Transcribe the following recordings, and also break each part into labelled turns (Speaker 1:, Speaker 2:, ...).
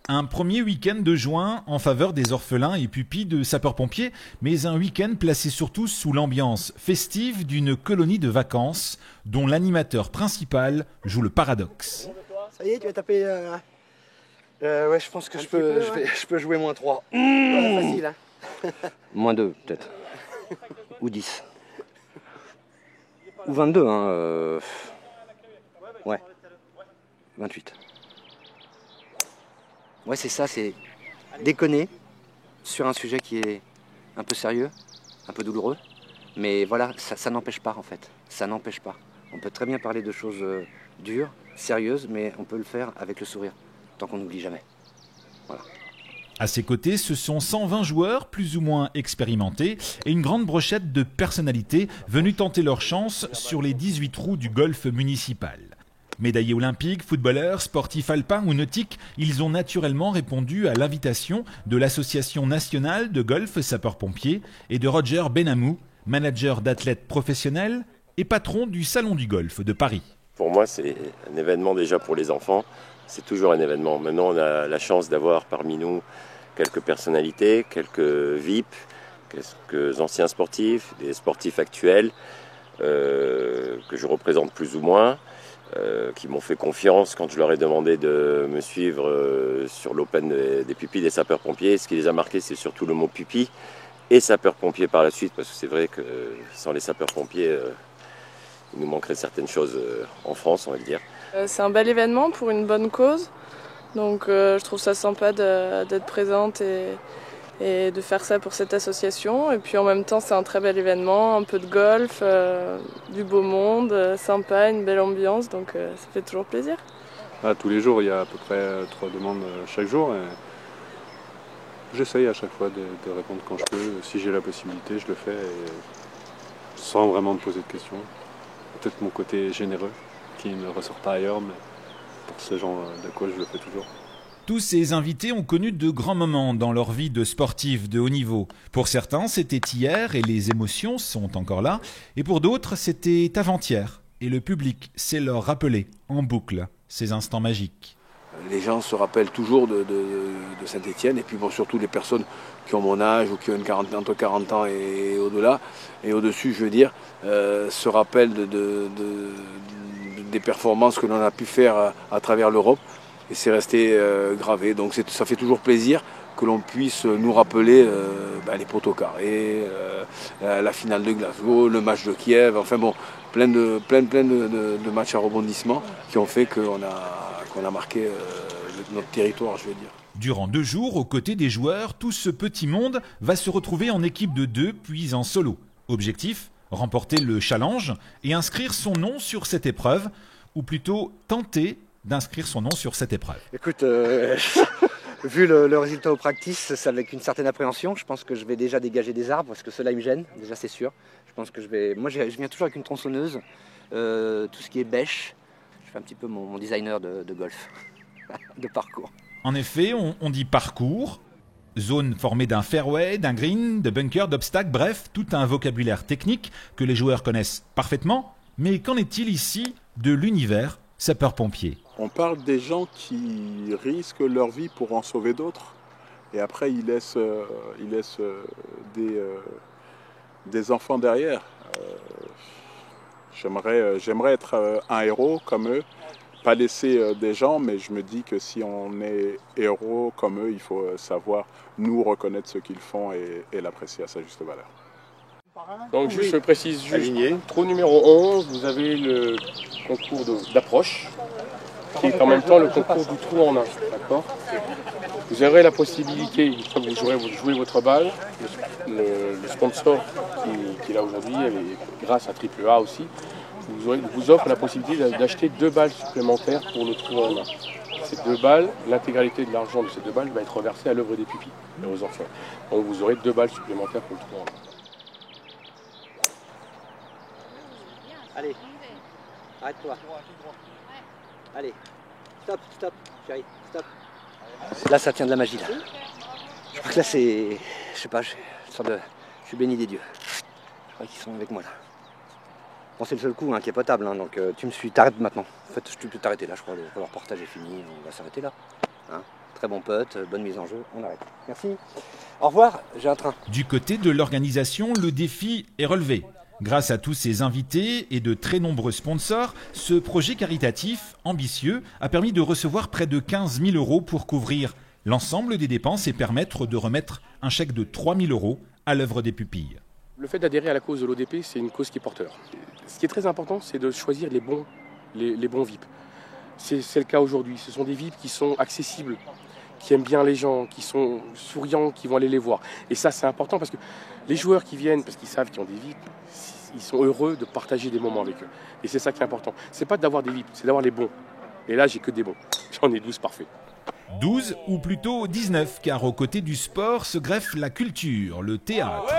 Speaker 1: Un premier week-end de juin en faveur des orphelins et pupilles de sapeurs-pompiers, mais un week-end placé surtout sous l'ambiance festive d'une colonie de vacances dont l'animateur principal joue le paradoxe.
Speaker 2: Ça y est, tu vas taper...
Speaker 3: Ouais, je pense que je peux jouer -3.
Speaker 2: Ouais, facile, hein.
Speaker 3: -2 peut-être. Ou 10. Ou 22, hein. Ouais. 28. Ouais, c'est ça, c'est déconner sur un sujet qui est un peu sérieux, un peu douloureux. Mais voilà, ça n'empêche pas en fait. Ça n'empêche pas. On peut très bien parler de choses dures, sérieuses, mais on peut le faire avec le sourire, tant qu'on n'oublie jamais. Voilà.
Speaker 1: À ses côtés, ce sont 120 joueurs plus ou moins expérimentés et une grande brochette de personnalités venues tenter leur chance sur les 18 trous du golf municipal. Médaillés olympiques, footballeurs, sportifs alpins ou nautiques, ils ont naturellement répondu à l'invitation de l'Association nationale de golf sapeurs-pompiers et de Roger Benamou, manager d'athlètes professionnels et patron du Salon du Golf de Paris.
Speaker 4: Pour moi, c'est un événement déjà pour les enfants. C'est toujours un événement. Maintenant, on a la chance d'avoir parmi nous quelques personnalités, quelques VIP, quelques anciens sportifs, des sportifs actuels que je représente plus ou moins, qui m'ont fait confiance quand je leur ai demandé de me suivre sur l'Open des pupilles des sapeurs-pompiers. Ce qui les a marqués, c'est surtout le mot pupille et sapeurs-pompiers par la suite, parce que c'est vrai que sans les sapeurs-pompiers, il nous manquerait certaines choses en France, on va le dire.
Speaker 5: C'est un bel événement pour une bonne cause, donc je trouve ça sympa d'être présente et de faire ça pour cette association. Et puis en même temps, c'est un très bel événement, un peu de golf, du beau monde, sympa, une belle ambiance, donc ça fait toujours plaisir.
Speaker 6: Ah, tous les jours, il y a à peu près 3 demandes chaque jour. J'essaye à chaque fois de répondre quand je peux. Si j'ai la possibilité, je le fais et sans vraiment me poser de questions. Peut-être mon côté généreux qui ne ressort pas ailleurs, mais pour ce genre de cause, je le fais toujours.
Speaker 1: Tous ces invités ont connu de grands moments dans leur vie de sportifs de haut niveau. Pour certains, c'était hier et les émotions sont encore là. Et pour d'autres, c'était avant-hier. Et le public sait leur rappeler en boucle ces instants magiques.
Speaker 2: Les gens se rappellent toujours de Saint-Étienne, et puis bon, surtout les personnes qui ont mon âge ou qui ont entre 40 ans et au-delà, et au-dessus, je veux dire, se rappellent des performances que l'on a pu faire à travers l'Europe, et c'est resté gravé. Donc ça fait toujours plaisir que l'on puisse nous rappeler les poteaux carrés, la finale de Glasgow, le match de Kiev, enfin bon, plein de matchs à rebondissement qui ont fait qu'on a marqué notre territoire, je veux dire.
Speaker 1: Durant 2 jours, aux côtés des joueurs, tout ce petit monde va se retrouver en équipe de 2, puis en solo. Objectif, remporter le challenge et inscrire son nom sur cette épreuve, ou plutôt tenter d'inscrire son nom sur cette épreuve.
Speaker 3: Écoute, vu le résultat au practice, c'est avec une certaine appréhension. Je pense que je vais déjà dégager des arbres parce que cela me gêne, déjà c'est sûr. Je pense que moi je viens toujours avec une tronçonneuse, tout ce qui est bêche. Je fais un petit peu mon designer de golf, de parcours.
Speaker 1: En effet, on dit parcours, zone formée d'un fairway, d'un green, de bunkers, d'obstacles, bref, tout un vocabulaire technique que les joueurs connaissent parfaitement. Mais qu'en est-il ici de l'univers sapeur-pompier ?
Speaker 7: On parle des gens qui risquent leur vie pour en sauver d'autres, et après ils laissent des enfants derrière. J'aimerais être un héros comme eux, pas laisser des gens, mais je me dis que si on est héros comme eux, il faut savoir nous reconnaître ce qu'ils font et l'apprécier à sa juste valeur.
Speaker 8: Donc juste, je précise juste, trou numéro 11, vous avez le concours d'approche, qui est en même temps le concours du trou en 1, d'accord ? Vous aurez la possibilité, une fois que vous jouez votre balle, le sponsor qui est là aujourd'hui, grâce à AAA aussi, vous offre la possibilité d'acheter 2 balles supplémentaires pour le trou en 1. Ces 2 balles, l'intégralité de l'argent de ces 2 balles va être reversée à l'œuvre des pupilles, aux enfants. Donc vous aurez 2 balles supplémentaires pour le trou en 1.
Speaker 3: Allez, arrête-toi. Allez, stop, chérie, stop. Là, ça tient de la magie, là. Je crois que là, c'est... Je sais pas, je suis béni des dieux. Je crois qu'ils sont avec moi, là. Bon, c'est le seul coup qui est potable, hein, donc tu me suis... T'arrêtes maintenant. En fait, tu peux t'arrêter là, je crois. Le reportage est fini, on va s'arrêter là. Hein. très bon putt, bonne mise en jeu, on arrête. Merci. Au revoir, j'ai un train.
Speaker 1: Du côté de l'organisation, le défi est relevé. Grâce à tous ces invités et de très nombreux sponsors, ce projet caritatif ambitieux a permis de recevoir près de 15 000 € pour couvrir l'ensemble des dépenses et permettre de remettre un chèque de 3 000 € à l'œuvre des pupilles.
Speaker 8: Le fait d'adhérer à la cause de l'ODP, c'est une cause qui est porteur. Ce qui est très important, c'est de choisir les bons VIP. C'est le cas aujourd'hui. Ce sont des VIP qui sont accessibles, qui aiment bien les gens, qui sont souriants, qui vont aller les voir. Et ça, c'est important parce que les joueurs qui viennent, parce qu'ils savent qu'ils ont des VIP, ils sont heureux de partager des moments avec eux. Et c'est ça qui est important. C'est pas d'avoir des VIP, c'est d'avoir les bons. Et là, j'ai que des bons. J'en ai 12 parfaits.
Speaker 1: 12 ou plutôt 19, car aux côtés du sport se greffe la culture, le théâtre.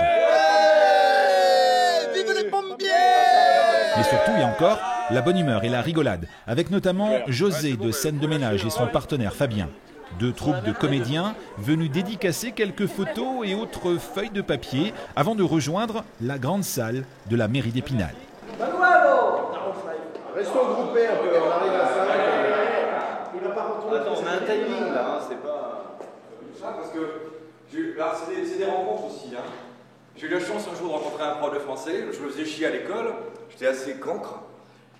Speaker 9: Vive les pompiers!
Speaker 1: Mais surtout et encore, la bonne humeur et la rigolade, avec notamment José de Scène de Ménage et son partenaire Fabien. 2 troupes de comédiens venus dédicacer quelques photos et autres feuilles de papier avant de rejoindre la grande salle de la mairie d'Épinal.
Speaker 9: Restons groupés un peu, on arrive à 5.
Speaker 10: Attends, on a un timing là, c'est pas... Ça, parce que c'est des rencontres aussi. Hein. J'ai eu la chance un jour de rencontrer un prof de français, je me faisais chier à l'école, j'étais assez cancre.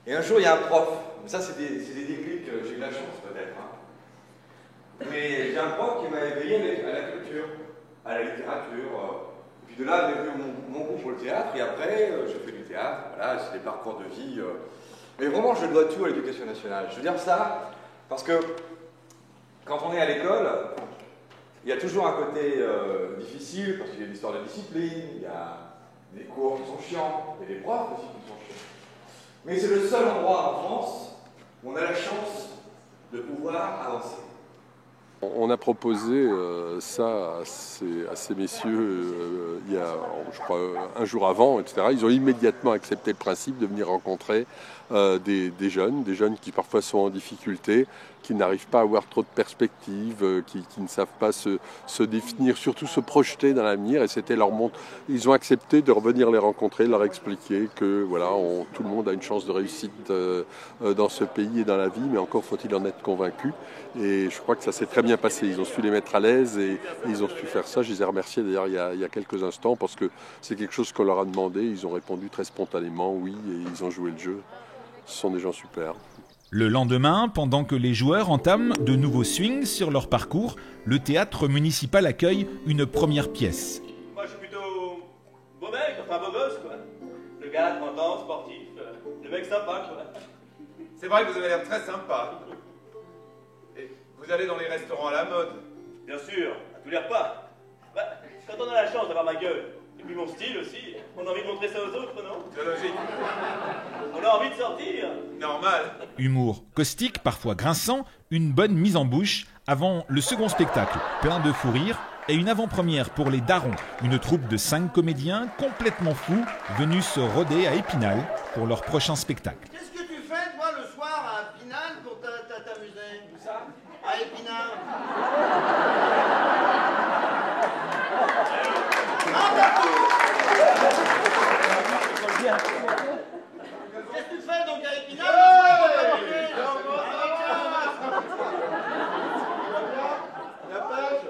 Speaker 10: Et un jour il y a un prof, ça c'est des déclics, j'ai eu la chance peut-être. Hein. Mais j'ai un prof qui m'a éveillé à la culture, à la littérature. Et puis de là est venu mon goût pour le théâtre, et après j'ai fait du théâtre, voilà, c'est des parcours de vie. Mais vraiment je dois tout à l'éducation nationale. Je veux dire ça parce que quand on est à l'école, il y a toujours un côté difficile, parce qu'il y a l'histoire de la discipline, il y a des cours qui sont chiants, il y a des profs aussi qui sont chiants. Mais c'est le seul endroit en France où on a la chance de pouvoir avancer.
Speaker 6: On a proposé ça à ces messieurs il y a, je crois, un jour avant, etc. Ils ont immédiatement accepté le principe de venir rencontrer des jeunes qui parfois sont en difficulté, qui n'arrivent pas à avoir trop de perspectives, qui ne savent pas se définir, surtout se projeter dans l'avenir. Et c'était leur monde. Ils ont accepté de revenir les rencontrer, leur expliquer que voilà, tout le monde a une chance de réussite dans ce pays et dans la vie, mais encore faut-il en être convaincu. Et je crois que ça s'est très bien passé. Ils ont su les mettre à l'aise et ils ont su faire ça. Je les ai remerciés d'ailleurs il y a quelques instants parce que c'est quelque chose qu'on leur a demandé. Ils ont répondu très spontanément oui et ils ont joué le jeu. Ce sont des gens super.
Speaker 1: Le lendemain, pendant que les joueurs entament de nouveaux swings sur leur parcours, le théâtre municipal accueille une première pièce.
Speaker 11: Moi je suis plutôt beau mec, enfin beau gosse quoi. Le gars de 30 ans, sportif, le mec sympa quoi.
Speaker 12: C'est vrai que vous avez l'air très sympa. Et vous allez dans les restaurants à la mode.
Speaker 11: Bien sûr, à tous les repas. Bah, quand on a la chance d'avoir ma gueule, et puis mon style aussi, on a envie de montrer ça aux autres, non?
Speaker 12: C'est logique.
Speaker 11: On a envie de sortir.
Speaker 12: Normal.
Speaker 1: Humour caustique, parfois grinçant, une bonne mise en bouche avant le second spectacle, plein de fou rire, et une avant-première pour les Darons, une troupe de 5 comédiens complètement fous venus se roder à Épinal pour leur prochain spectacle.
Speaker 9: Qu'est-ce que tu fais, toi, le soir à Épinal pour t'amuser? Où ça? À Épinal. Qu'est-ce que tu fais donc à Épinal? La page.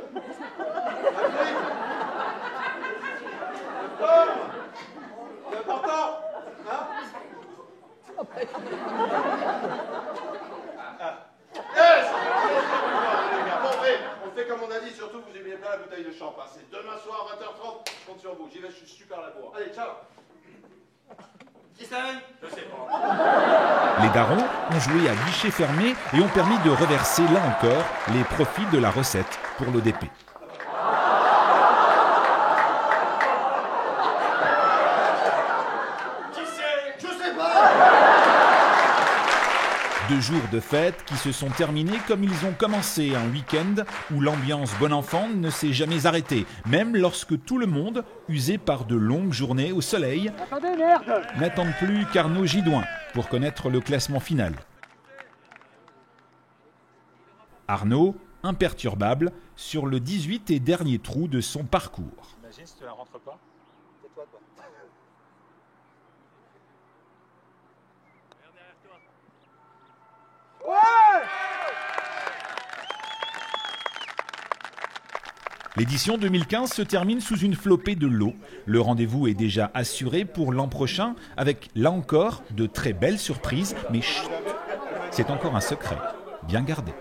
Speaker 9: C'est important. Hein? Yes! On fait comme on a dit, surtout vous aimez bien la bouteille de champagne. C'est demain soir 20h30, je compte sur vous. J'y vais, je suis super là pour. Allez, ciao! Qui c'est? Je sais pas.
Speaker 1: Les Darons ont joué à guichet fermé et ont permis de reverser là encore les profits de la recette pour l'ODP.
Speaker 9: Qui c'est? Je sais pas!
Speaker 1: 2 jours de fête qui se sont terminés comme ils ont commencé, un week-end où l'ambiance bon enfant ne s'est jamais arrêtée, même lorsque tout le monde, usé par de longues journées au soleil, n'attend plus qu'Arnaud Gidouin pour connaître le classement final. Arnaud, imperturbable, sur le 18 et dernier trou de son parcours.
Speaker 13: Imagine si tu ne rentres pas. C'est toi, toi.
Speaker 9: Ouais!
Speaker 1: L'édition 2015 se termine sous une flopée de lots. Le rendez-vous est déjà assuré pour l'an prochain avec, là encore, de très belles surprises. Mais chut, c'est encore un secret bien gardé.